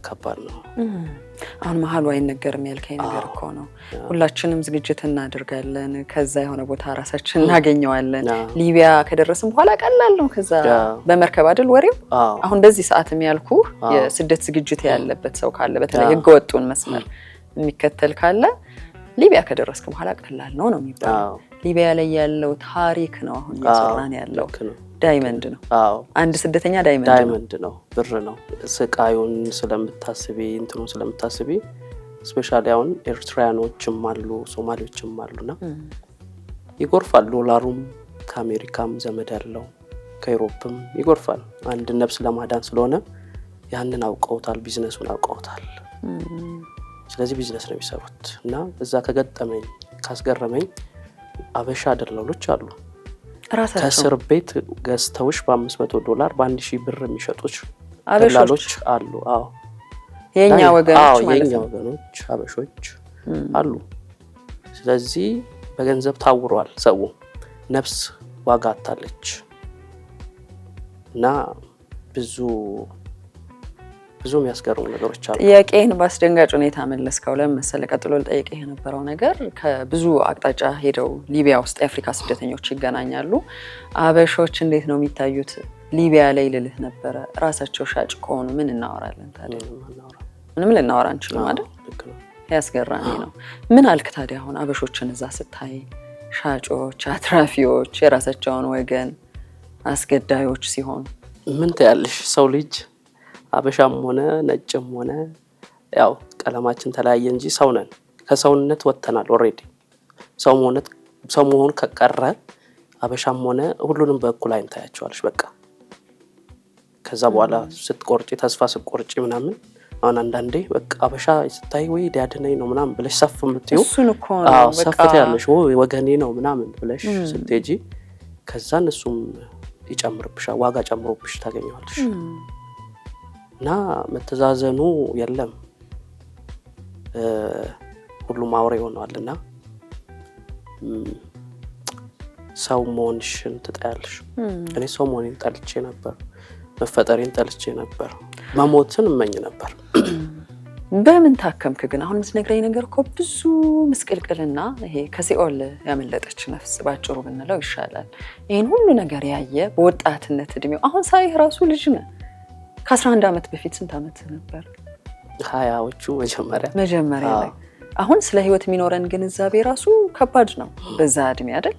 ከባድ ነው። አሁን መሀሉ አይነገርም ያልከኝ ነገር እኮ ነው። ሁላችንም ዝግጅት እናደርጋለን፣ ከዛ የሆነ ቦታ ራሳችን እናገኘዋለን። ሊቢያ ከደረስን በኋላ ቀላል ነው። ከዛ በመርከብ አይደል ወሬው። አሁን በዚህ ሰዓት የሚያልኩ የስደት ዝግጅት ያለበት ሰው ካለ በተለይ ህገወጡን መስመር የሚከተል ካለ ሊቢያ ከደረስክ በኋላ ቀላል ነው የሚባለው። ሊቢያ ላይ ያለው ታሪክ ነው አሁን እየሰራን ያለው። ዳይመንድ ነው። አንድ ስደተኛ ዳይመንድ ነው፣ ብር ነው። ስቃዩን ስለምታስቢ እንትኑን ስለምታስቢ ስፔሻሊ አሁን ኤርትራያኖችም አሉ ሶማሌዎችም አሉና ይጎርፋል። ዶላሩም ከአሜሪካም ዘመድ ያለው ከዩሮፕም ይጎርፋል። አንድ ነፍስ ለማዳን ስለሆነ ያንን አውቀውታል፣ ቢዝነሱን አውቀውታል። ስለዚህ ቢዝነስ ነው የሚሰሩት። እና እዛ ከገጠመኝ ካስገረመኝ አበሻ ደላሎች አሉ ከእስር ቤት ገዝተውሽ $500 በ1000 ብር የሚሸጡት ደላሎች አሉ። የኛ ወገኖች ማለት ነው። ወገኖች አበሾች አሉ። ስለዚህ በገንዘብ ታውሯል ሰው፣ ነፍስ ዋጋ አጣለች። እና ብዙ የሚያስገርሙ ነገሮች አሉ። ጥያቄን በአስደንጋጭ ሁኔታ መለስከው። ለምን መሰለህ? ቀጥሎ ልጠይቅህ የነበረው ነገር ከብዙ አቅጣጫ ሄደው ሊቢያ ውስጥ የአፍሪካ ስደተኞች ይገናኛሉ። አበሾች እንዴት ነው የሚታዩት ሊቢያ ላይ ልልህ ነበረ። ራሳቸው ሻጭ ከሆኑ ምን እናወራለን ታዲያ? ምንም ልናወራ አንችልም አይደል? ያስገራሚ ነው። ምን አልክ ታዲያ? አሁን አበሾችን እዛ ስታይ ሻጮች፣ አትራፊዎች፣ የራሳቸውን ወገን አስገዳዮች ሲሆኑ ምን ታያለሽ? ሰው ልጅ አበሻም ሆነ ነጭም ሆነ ያው ቀለማችን ተለያየ እንጂ ሰው ነን። ከሰውነት ወጥተናል ኦሬዲ። ሰው መሆኑ ከቀረ አበሻም ሆነ ሁሉንም በእኩል አይን ታያቸዋለሽ በቃ። ከዛ በኋላ ስትቆርጪ ተስፋ ስትቆርጪ ምናምን አሁን አንዳንዴ በቃ አበሻ ስታይ ወይ ዲያድነኝ ነው ምናምን ብለሽ ሰፍ የምትዩ ሰፍት ያለሽ ወገኔ ነው ምናምን ብለሽ ስትሄጂ ከዛን እሱም ይጨምርብሻል፣ ዋጋ ጨምሮብሽ ታገኘዋለሽ። እና መተዛዘኑ የለም፣ ሁሉም አውሬ ሆኗልና ሰው መሆንሽን ትጠያለሽ። እኔ ሰው መሆኔን ጠልቼ ነበር፣ መፈጠሬን ጠልቼ ነበር፣ መሞትን እመኝ ነበር። በምን ታከምክ ግን? አሁን የምትነግረኝ ነገር እኮ ብዙ ምስቅልቅልና ይሄ ከሲኦል ያመለጠች ነፍስ ባጭሩ ብንለው ይሻላል። ይሄን ሁሉ ነገር ያየ በወጣትነት እድሜው አሁን ሳይህ ራሱ ልጅ ነህ። ከ11 ዓመት በፊት ስንት ዓመት ነበር? 20ዎቹ መጀመሪያ ላይ። አሁን ስለ ህይወት የሚኖረን ግንዛቤ ራሱ ከባድ ነው በዛ እድሜ አይደል?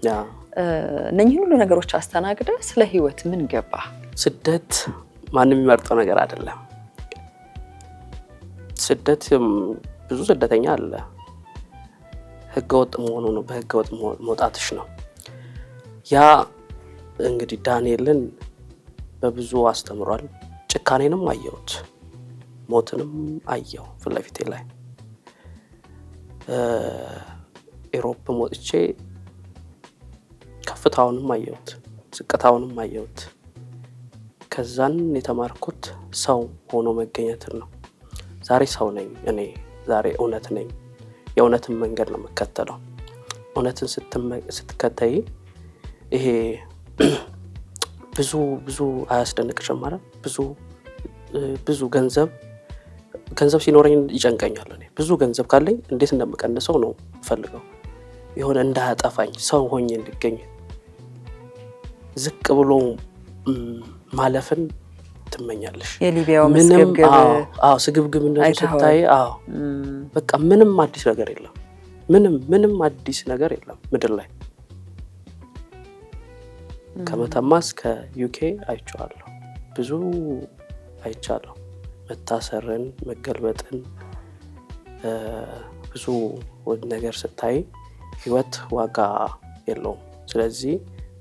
እነኚህ ሁሉ ነገሮች አስተናግደ ስለ ህይወት ምን ገባ? ስደት ማንም የሚመርጠው ነገር አይደለም። ስደት ብዙ ስደተኛ አለ። ህገወጥ መሆኑ ነው፣ በህገወጥ መውጣትሽ ነው። ያ እንግዲህ ዳንኤልን በብዙ አስተምሯል። ጭካኔንም አየሁት፣ ሞትንም አየሁ ፊት ለፊቴ ላይ። ኢሮፕ ወጥቼ ከፍታውንም አየሁት፣ ዝቅታውንም አየሁት። ከዛን የተማርኩት ሰው ሆኖ መገኘትን ነው። ዛሬ ሰው ነኝ እኔ፣ ዛሬ እውነት ነኝ። የእውነትን መንገድ ነው የምከተለው። እውነትን ስትከተይ ይሄ ብዙ አያስደንቅሽም ማለት ብዙ ገንዘብ ሲኖረኝ ይጨንቀኛል። እኔ ብዙ ገንዘብ ካለኝ እንዴት እንደምቀንሰው ነው ፈልገው፣ የሆነ እንዳያጠፋኝ ሰው ሆኜ እንድገኝ። ዝቅ ብሎ ማለፍን ትመኛለሽ። የሊቢያው መስገብገብ ስግብግብነት ስታይ በቃ ምንም አዲስ ነገር የለም። ምንም አዲስ ነገር የለም ምድር ላይ። ከመተማ እስከ ዩኬ አይቻለሁ፣ ብዙ አይቻለሁ። መታሰርን፣ መገልበጥን፣ ብዙ ነገር ስታይ ህይወት ዋጋ የለውም። ስለዚህ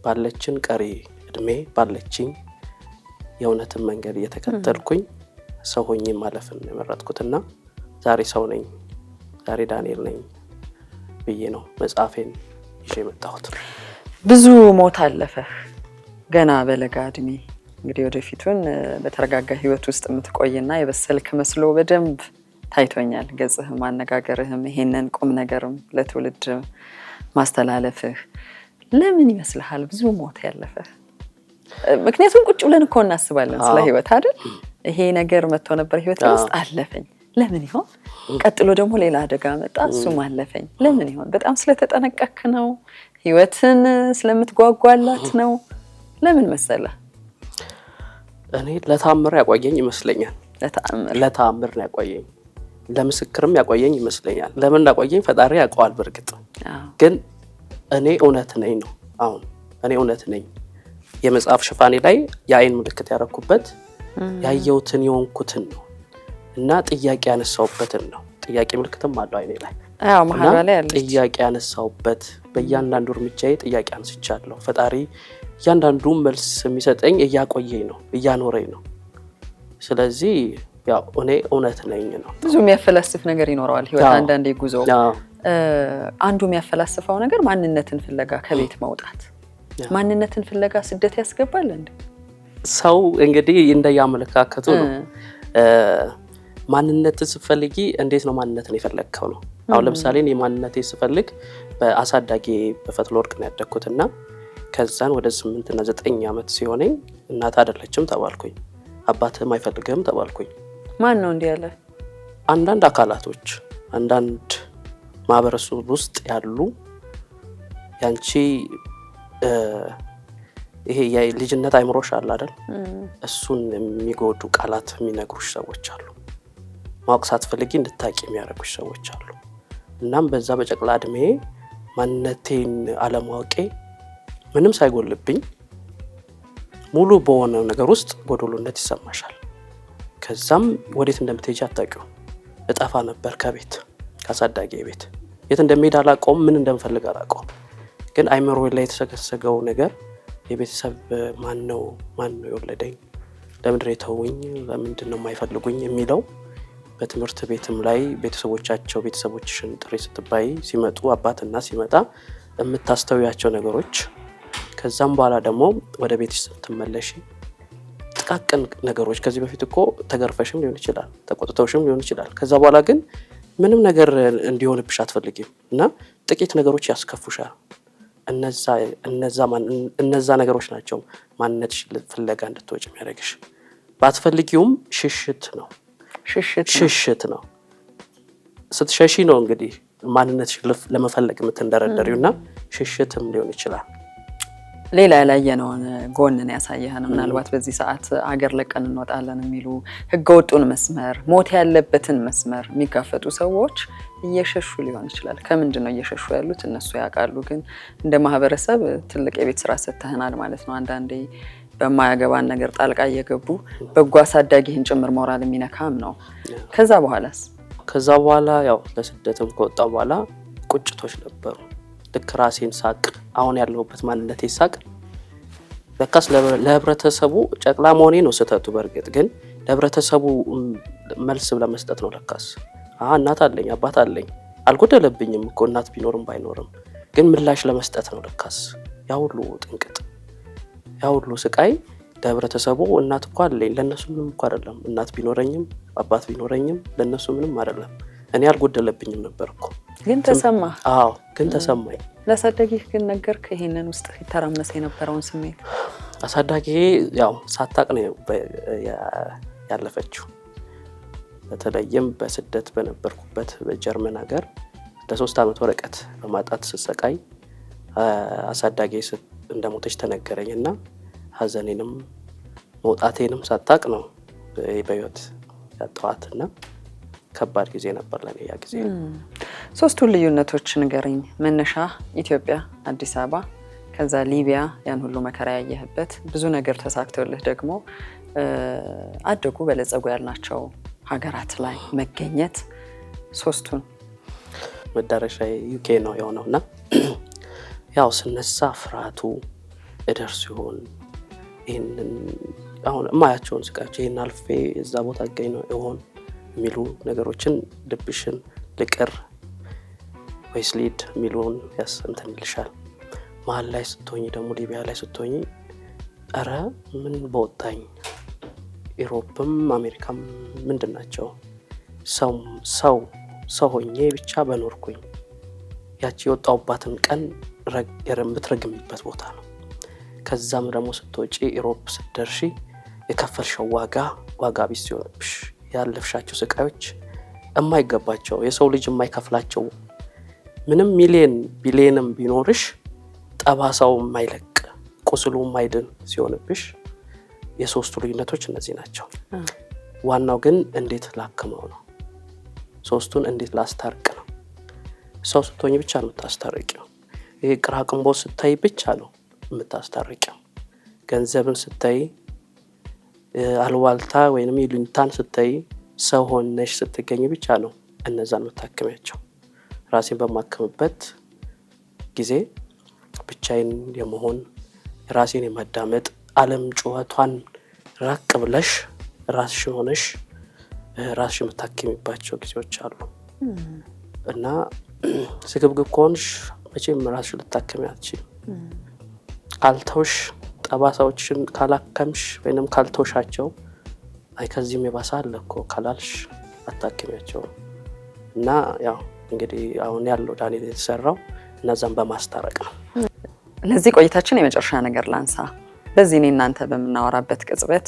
ባለችን ቀሪ እድሜ ባለችኝ የእውነትን መንገድ እየተከተልኩኝ ሰው ሆኜ ማለፍን የመረጥኩትና ዛሬ ሰው ነኝ፣ ዛሬ ዳንኤል ነኝ ብዬ ነው መጽሐፌን ይዤ የመጣሁት። ብዙ ሞት አለፈ ገና በለጋ እድሜ። እንግዲህ ወደፊቱን በተረጋጋ ህይወት ውስጥ የምትቆይና የበሰልክ መስሎ በደንብ ታይቶኛል። ገጽህም አነጋገርህም ይሄንን ቁም ነገርም ለትውልድ ማስተላለፍህ ለምን ይመስልሃል ብዙ ሞት ያለፈ? ምክንያቱም ቁጭ ብለን እኮ እናስባለን ስለ ህይወት አይደል? ይሄ ነገር መጥቶ ነበር ህይወት ውስጥ አለፈኝ፣ ለምን ይሆን? ቀጥሎ ደግሞ ሌላ አደጋ መጣ፣ እሱም አለፈኝ፣ ለምን ይሆን? በጣም ስለተጠነቀክ ነው? ህይወትን ስለምትጓጓላት ነው? ለምን መሰለ? እኔ ለታምር ያቆየኝ ይመስለኛል። ለታምር ነው ያቆየኝ፣ ለምስክርም ያቆየኝ ይመስለኛል። ለምን እንዳቆየኝ ፈጣሪ ያውቀዋል። በርግጥ ግን እኔ እውነት ነኝ ነው። አሁን እኔ እውነት ነኝ የመጽሐፍ ሽፋኔ ላይ የአይን ምልክት ያረኩበት ያየሁትን የሆንኩትን ነው እና ጥያቄ ያነሳውበትን ነው። ጥያቄ ምልክትም አለው አይኔ ላይ። አዎ መሐላ ላይ አለ። ጥያቄ ያነሳውበት በእያንዳንዱ እርምጃዬ ጥያቄ አንስቻለሁ። ፈጣሪ እያንዳንዱ መልስ የሚሰጠኝ እያቆየኝ ነው፣ እያኖረኝ ነው። ስለዚህ ያው እኔ እውነት ነኝ ነው። ብዙ የሚያፈላስፍ ነገር ይኖረዋል ህይወት። አንዳንዴ ጉዞ አንዱ የሚያፈላስፈው ነገር ማንነትን ፍለጋ ከቤት መውጣት። ማንነትን ፍለጋ ስደት ያስገባል እንዴ? ሰው እንግዲህ እንደያመለካከቱ ነው። ማንነትን ስትፈልጊ እንዴት ነው ማንነትን የፈለግከው ነው። አሁን ለምሳሌ እኔ ማንነቴን ስፈልግ በአሳዳጊ በፈትለ ወርቅ ነው ያደግኩትና ከዛን ወደ 8 እና 9 ዓመት ሲሆነኝ እናት አይደለችም ተባልኩኝ፣ አባትም አይፈልግም ተባልኩኝ። ማን ነው እንዲህ ያለ? አንዳንድ አካላቶች፣ አንዳንድ ማህበረሰብ ውስጥ ያሉ ያንቺ ይሄ የልጅነት አይምሮሽ አለ አይደል? እሱን የሚጎዱ ቃላት የሚነግሩሽ ሰዎች አሉ። ማወቅ ሳትፈልጊ እንድታቂ የሚያደርጉሽ ሰዎች አሉ። እናም በዛ በጨቅላ እድሜ ማንነቴን አለማወቄ ምንም ሳይጎልብኝ ሙሉ በሆነ ነገር ውስጥ ጎዶሎነት ይሰማሻል። ከዛም ወዴት እንደምትሄጂ አታውቂው። እጠፋ ነበር ከቤት ካሳዳጊ ቤት። የት እንደምሄድ አላውቀውም፣ ምን እንደምፈልግ አላውቀውም። ግን አይምሮዬ ላይ የተሰገሰገው ነገር የቤተሰብ ማን ነው የወለደኝ፣ ለምንድን ነው የተውኝ፣ ለምንድን ነው የማይፈልጉኝ የሚለው በትምህርት ቤትም ላይ ቤተሰቦችሽን ጥሪ ስትባይ ሲመጡ አባትና ሲመጣ የምታስተውያቸው ነገሮች፣ ከዛም በኋላ ደግሞ ወደ ቤትሽ ስትመለሺ ጥቃቅን ነገሮች። ከዚህ በፊት እኮ ተገርፈሽም ሊሆን ይችላል፣ ተቆጥተውሽም ሊሆን ይችላል። ከዛ በኋላ ግን ምንም ነገር እንዲሆንብሽ አትፈልጊም እና ጥቂት ነገሮች ያስከፉሻል። እነዛ ነገሮች ናቸው ማንነትሽ ፍለጋ እንድትወጪ የሚያደርግሽ። ባትፈልጊውም ሽሽት ነው። ስትሸሺ ነው እንግዲህ ማንነትሽ ለመፈለግ የምትንደረደሪው እና ሽሽትም ሊሆን ይችላል። ሌላ ያላየነውን ጎንን ያሳየህን። ምናልባት በዚህ ሰዓት አገር ለቀን እንወጣለን የሚሉ ህገወጡን መስመር፣ ሞት ያለበትን መስመር የሚጋፈጡ ሰዎች እየሸሹ ሊሆን ይችላል። ከምንድን ነው እየሸሹ ያሉት? እነሱ ያውቃሉ። ግን እንደ ማህበረሰብ ትልቅ የቤት ስራ ሰጥተህናል ማለት ነው። አንዳንዴ በማያገባን ነገር ጣልቃ እየገቡ በጎ አሳዳጊህን ጭምር ሞራል የሚነካም ነው። ከዛ በኋላ ያው ለስደትም ከወጣ በኋላ ቁጭቶች ነበሩ። ልክ ራሴን ሳቅ፣ አሁን ያለሁበት ማንነቴ ሳቅ። ለካስ ለህብረተሰቡ ጨቅላ መሆኔ ነው ስህተቱ። በእርግጥ ግን ለህብረተሰቡ መልስ ለመስጠት ነው። ለካስ እናት አለኝ አባት አለኝ፣ አልጎደለብኝም እኮ እናት ቢኖርም ባይኖርም፣ ግን ምላሽ ለመስጠት ነው። ለካስ ያ ሁሉ ጥንቅጥ፣ ያ ሁሉ ስቃይ ለህብረተሰቡ እናት እኮ አለኝ፣ ለነሱ ምንም እኮ አይደለም። እናት ቢኖረኝም አባት ቢኖረኝም ለነሱ ምንም አይደለም። እኔ አልጎደለብኝም ነበር እኮ። ግን ተሰማ? አዎ ግን ተሰማኝ። ለአሳዳጊህ ግን ነገርክ ይሄንን ውስጥ ይተራመስ የነበረውን ስሜት? አሳዳጊ ያው ሳታቅ ነው ያለፈችው። በተለይም በስደት በነበርኩበት በጀርመን ሀገር ለ3 ዓመት ወረቀት በማጣት ስሰቃይ አሳዳጊ እንደሞተች ተነገረኝና ሀዘኔንም መውጣቴንም ሳታቅ ነው በህይወት ያጣዋትና ከባድ ጊዜ ነበር ለኔ ያ ጊዜ። ሶስቱን ልዩነቶች ንገረኝ። መነሻ ኢትዮጵያ አዲስ አበባ፣ ከዛ ሊቢያ ያን ሁሉ መከራ ያየህበት፣ ብዙ ነገር ተሳክቶልህ ደግሞ አደጉ በለጸጉ ያልናቸው ሀገራት ላይ መገኘት። ሶስቱን መዳረሻ ዩኬ ነው የሆነውና ያው ስነሳ ፍርሃቱ እደርስ ሲሆን ይሄንን አሁን ማያቸውን ስቃዮች ይሄን አልፌ እዛ ቦታ አገኝ ነው ይሆን የሚሉ ነገሮችን ልብሽን ልቅር ወይስ ሊድ የሚሉን ያስንተንልሻል። መሀል ላይ ስትሆኚ ደግሞ ሊቢያ ላይ ስትሆኚ አረ ምን በወጣኝ፣ ኢሮፕም አሜሪካም ምንድናቸው፣ ሰው ሆኜ ብቻ በኖርኩኝ። ያቺ የወጣውባትን ቀን የምትረግምበት ቦታ ነው። ከዛም ደግሞ ስትወጪ ኢሮፕ ስትደርሺ የከፈልሽው ዋጋ ቢስ ሲሆንብሽ፣ ያለፍሻቸው ስቃዮች የማይገባቸው የሰው ልጅ የማይከፍላቸው ምንም ሚሊየን ቢሊየንም ቢኖርሽ ጠባሳው የማይለቅ ቁስሉ የማይድን ሲሆንብሽ፣ የሶስቱ ልዩነቶች እነዚህ ናቸው። ዋናው ግን እንዴት ላክመው ነው። ሶስቱን እንዴት ላስታርቅ ነው። ሰው ስትሆኚ ብቻ ነው የምታስታርቂው። ይሄ ቅራቅንቦ ስታይ ብቻ ነው የምታስታርቂው። ገንዘብን ስታይ፣ አልዋልታ ወይንም ይሉኝታን ስታይ፣ ሰው ሆነሽ ስትገኝ ብቻ ነው እነዛን የምታከሚያቸው። ራሴን በማከምበት ጊዜ ብቻዬን የመሆን ራሴን የማዳመጥ ዓለም ጩኸቷን ራቅ ብለሽ ራስሽን ሆነሽ ራስሽን የምታከሚባቸው ጊዜዎች አሉ እና ስግብግብ ከሆንሽ መቼም ራስሽን ልታከሚ አትችይም። ካልተውሽ ጠባሳዎችን ካላከምሽ ወይንም ካልተውሻቸው አይ ከዚህም የባሰ አለ እኮ ካላልሽ አታከሚያቸው። እና ያው እንግዲህ አሁን ያለው ዳንኤል የተሰራው እነዛን በማስታረቅ ነው። ለዚህ ቆይታችን የመጨረሻ ነገር ላንሳ። በዚህ እኔ እናንተ በምናወራበት ቅጽበት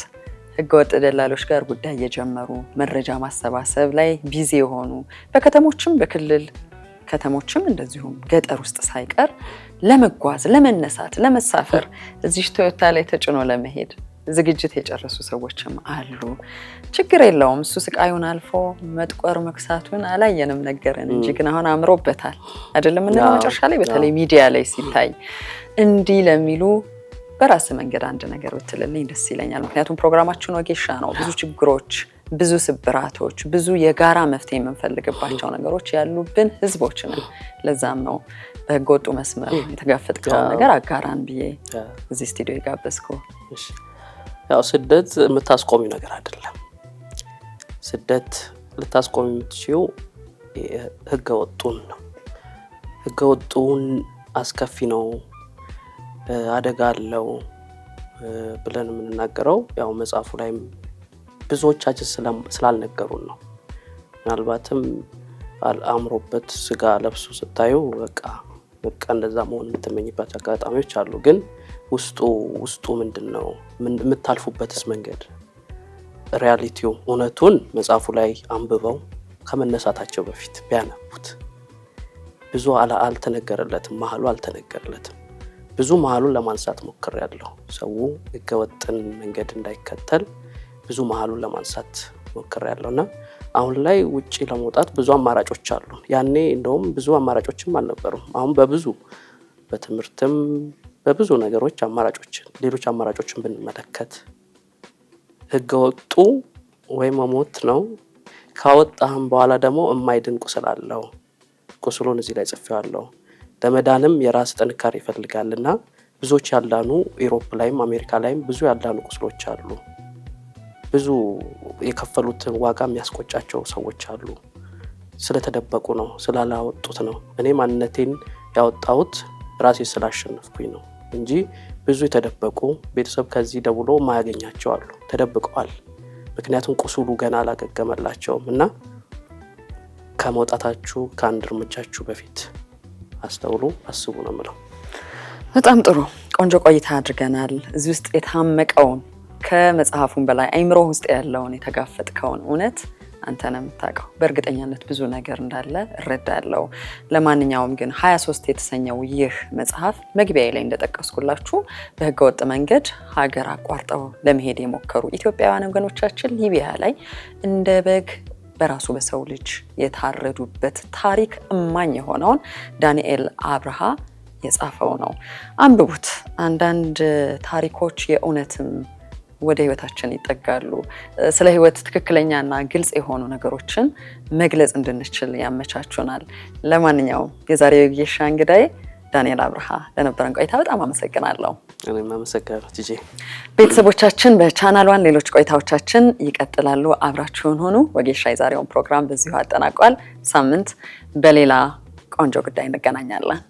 ህገወጥ ደላሎች ጋር ጉዳይ እየጀመሩ መረጃ ማሰባሰብ ላይ ቢዚ የሆኑ በከተሞችም በክልል ከተሞችም እንደዚሁም ገጠር ውስጥ ሳይቀር ለመጓዝ ለመነሳት ለመሳፈር እዚህ ቶዮታ ላይ ተጭኖ ለመሄድ ዝግጅት የጨረሱ ሰዎችም አሉ። ችግር የለውም እሱ ስቃዩን አልፎ መጥቆር መክሳቱን አላየንም ነገርን እንጂ ግን አሁን አምሮበታል አይደለም እና መጨረሻ ላይ በተለይ ሚዲያ ላይ ሲታይ እንዲህ ለሚሉ በራስ መንገድ አንድ ነገር ብትልልኝ ደስ ይለኛል። ምክንያቱም ፕሮግራማችን ወጌሻ ነው። ብዙ ችግሮች፣ ብዙ ስብራቶች፣ ብዙ የጋራ መፍትሄ የምንፈልግባቸው ነገሮች ያሉብን ህዝቦች ነን። ለዛም ነው በህገወጡ መስመር የተጋፈጥከውን ነገር አጋራን ብዬ እዚህ ስቱዲዮ የጋበዝኩ። ያው ስደት የምታስቆሚ ነገር አይደለም። ስደት ልታስቆሚ የምትችይው ህገወጡን ነው። ህገወጡን አስከፊ ነው፣ አደጋ አለው ብለን የምንናገረው ያው መጽሐፉ ላይም ብዙዎቻችን ስላልነገሩን ነው። ምናልባትም አምሮበት ስጋ ለብሱ ስታዩ በቃ እንደዛ መሆን የምትመኝበት አጋጣሚዎች አሉ። ግን ውስጡ ምንድነው የምታልፉበትስ መንገድ ሪያሊቲው እውነቱን መጽሐፉ ላይ አንብበው ከመነሳታቸው በፊት ቢያነቡት። ብዙ አልተነገረለትም፣ መሀሉ አልተነገረለትም። ብዙ መሀሉን ለማንሳት ሞክሬያለሁ። ሰው ህገወጥን መንገድ እንዳይከተል ብዙ መሀሉን ለማንሳት ሞክሬያለሁና አሁን ላይ ውጪ ለመውጣት ብዙ አማራጮች አሉ። ያኔ እንደውም ብዙ አማራጮችም አልነበሩም። አሁን በብዙ በትምህርትም በብዙ ነገሮች ሌሎች አማራጮችን ብንመለከት ህገወጡ ወይ መሞት ነው። ካወጣህም በኋላ ደግሞ የማይድን ቁስል አለው። ቁስሉን እዚህ ላይ ጽፌዋለሁ። ለመዳንም የራስ ጥንካሬ ይፈልጋልና ብዙዎች ያልዳኑ ዩሮፕ ላይም አሜሪካ ላይም ብዙ ያልዳኑ ቁስሎች አሉ። ብዙ የከፈሉትን ዋጋ የሚያስቆጫቸው ሰዎች አሉ። ስለተደበቁ ነው፣ ስላላወጡት ነው። እኔ ማንነቴን ያወጣሁት ራሴ ስላሸነፍኩኝ ነው እንጂ ብዙ የተደበቁ ቤተሰብ ከዚህ ደውሎ ማያገኛቸው አሉ፣ ተደብቀዋል። ምክንያቱም ቁስሉ ገና አላገገመላቸውም። እና ከመውጣታችሁ ከአንድ እርምጃችሁ በፊት አስተውሉ፣ አስቡ ነው የምለው። በጣም ጥሩ ቆንጆ ቆይታ አድርገናል። እዚህ ውስጥ የታመቀውን ከመጽሐፉም በላይ አይምሮ ውስጥ ያለውን የተጋፈጥከውን እውነት አንተ ነው የምታውቀው። በእርግጠኛነት ብዙ ነገር እንዳለ እረዳለሁ። ለማንኛውም ግን 23 የተሰኘው ይህ መጽሐፍ መግቢያ ላይ እንደጠቀስኩላችሁ በህገወጥ መንገድ ሀገር አቋርጠው ለመሄድ የሞከሩ ኢትዮጵያውያን ወገኖቻችን ሊቢያ ላይ እንደ በግ በራሱ በሰው ልጅ የታረዱበት ታሪክ እማኝ የሆነውን ዳንኤል አብርሃ የጻፈው ነው። አንብቡት። አንዳንድ ታሪኮች የእውነትም ወደ ህይወታችን ይጠጋሉ። ስለ ህይወት ትክክለኛና ግልጽ የሆኑ ነገሮችን መግለጽ እንድንችል ያመቻቹናል። ለማንኛውም የዛሬው የጌሻ እንግዳዬ ዳንኤል አብርሃ ለነበረን ቆይታ በጣም አመሰግናለሁ። እኔም አመሰግናለሁ ቲጂ። ቤተሰቦቻችን በቻናሏን ሌሎች ቆይታዎቻችን ይቀጥላሉ። አብራችሁን ሆኑ። ወጌሻ የዛሬውን ፕሮግራም በዚሁ አጠናቋል። ሳምንት በሌላ ቆንጆ ጉዳይ እንገናኛለን።